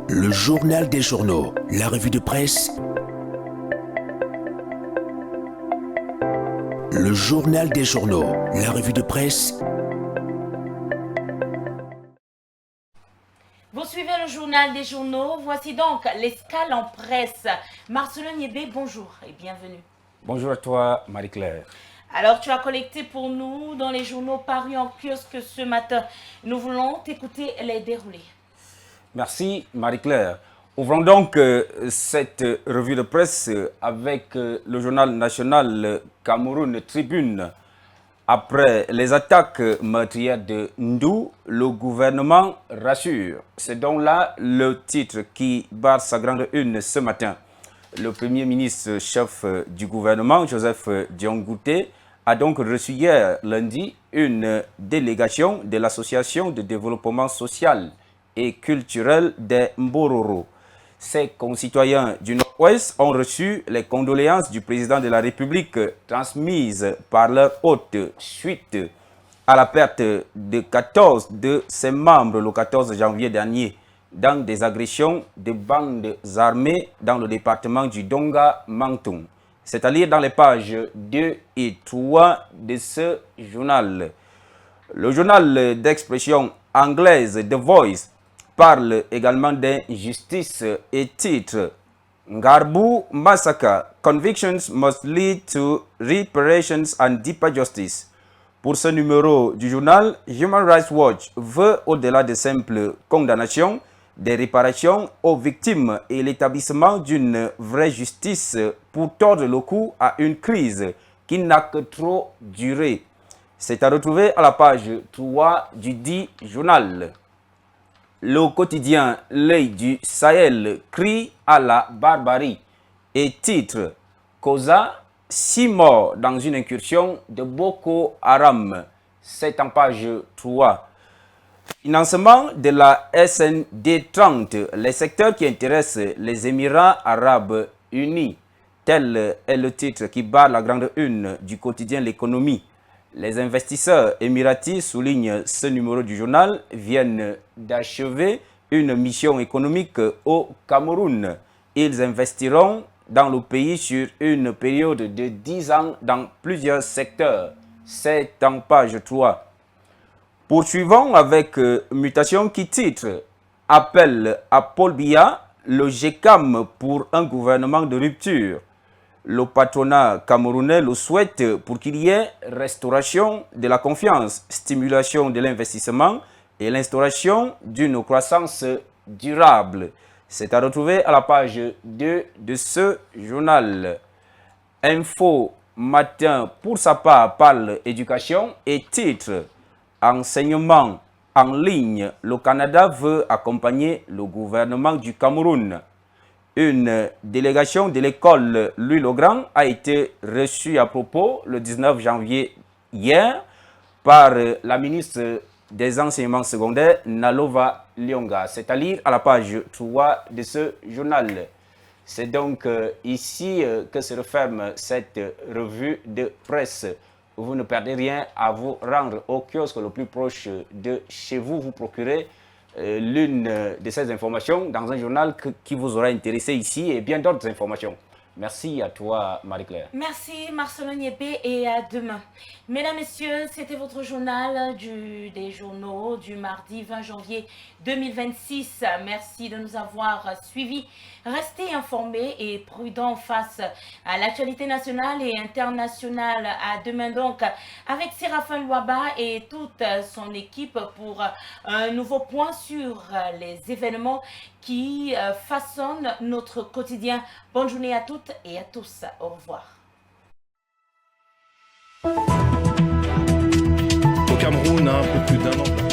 Le journal des journaux, la revue de presse. Le journal des journaux, la revue de presse. Vous suivez le journal des journaux. Voici donc l'escale en presse. Marcelin Niébé, bonjour et bienvenue. Bonjour à toi, Marie-Claire. Alors, tu as collecté pour nous dans les journaux parus en kiosque ce matin. Nous voulons t'écouter les déroulés. Merci, Marie-Claire. Ouvrons donc cette revue de presse avec le journal national Cameroun Tribune. Après les attaques meurtrières de Ndou, le gouvernement rassure. C'est donc là le titre qui barre sa grande une ce matin. Le Premier ministre chef du gouvernement, Joseph Diongouté, a donc reçu hier lundi une délégation de l'Association de développement social et culturel des Mbororo. Ses concitoyens du Nord-Ouest ont reçu les condoléances du président de la République transmises par leur hôte suite à la perte de 14 de ses membres le 14 janvier dernier dans des agressions de bandes armées dans le département du Donga-Mantung. C'est à lire dans les pages 2 et 3 de ce journal. Le journal d'expression anglaise The Voice parle également d'injustice et titre Ngarbu Massacre, Convictions must lead to reparations and deeper justice. Pour ce numéro du journal, Human Rights Watch veut, au-delà de simples condamnations, des réparations aux victimes et l'établissement d'une vraie justice pour tordre le cou à une crise qui n'a que trop duré. C'est à retrouver à la page 3 du dit journal. Le quotidien L'œil du Sahel crie à la barbarie et titre Koza, 6 morts dans une incursion de Boko Haram. C'est en page 3. Financement de la SND 30, les secteurs qui intéressent les Émirats arabes unis. Tel est le titre qui barre la grande une du quotidien L'économie. Les investisseurs émiratis, souligne ce numéro du journal, viennent d'achever une mission économique au Cameroun. Ils investiront dans le pays sur une période de 10 ans dans plusieurs secteurs. C'est en page 3. Poursuivons avec Mutation qui titre Appel à Paul Biya, le GECAM pour un gouvernement de rupture. Le patronat camerounais le souhaite pour qu'il y ait restauration de la confiance, stimulation de l'investissement et l'instauration d'une croissance durable. C'est à retrouver à la page 2 de ce journal. Info Matin, pour sa part, parle éducation et titre Enseignement en ligne. Le Canada veut accompagner le gouvernement du Cameroun. Une délégation de l'école Louis-le-Grand a été reçue à propos le 19 janvier hier par la ministre des enseignements secondaires Nalova Lyonga. C'est à lire à la page 3 de ce journal. C'est donc ici que se referme cette revue de presse. Vous ne perdez rien à vous rendre au kiosque le plus proche de chez vous. Vous procurez l'une de ces informations dans un journal qui vous aura intéressé ici et bien d'autres informations. Merci à toi, Marie-Claire. Merci Marcelin Niébé et à demain. Mesdames, Messieurs, c'était votre journal des journaux du mardi 20 janvier 2026. Merci de nous avoir suivis. Restez informés et prudents face à l'actualité nationale et internationale. À demain donc avec Séraphin Louaba et toute son équipe pour un nouveau point sur les événements qui façonnent notre quotidien. Bonne journée à toutes et à tous. Au revoir. Au Cameroun, un peu plus d'un an.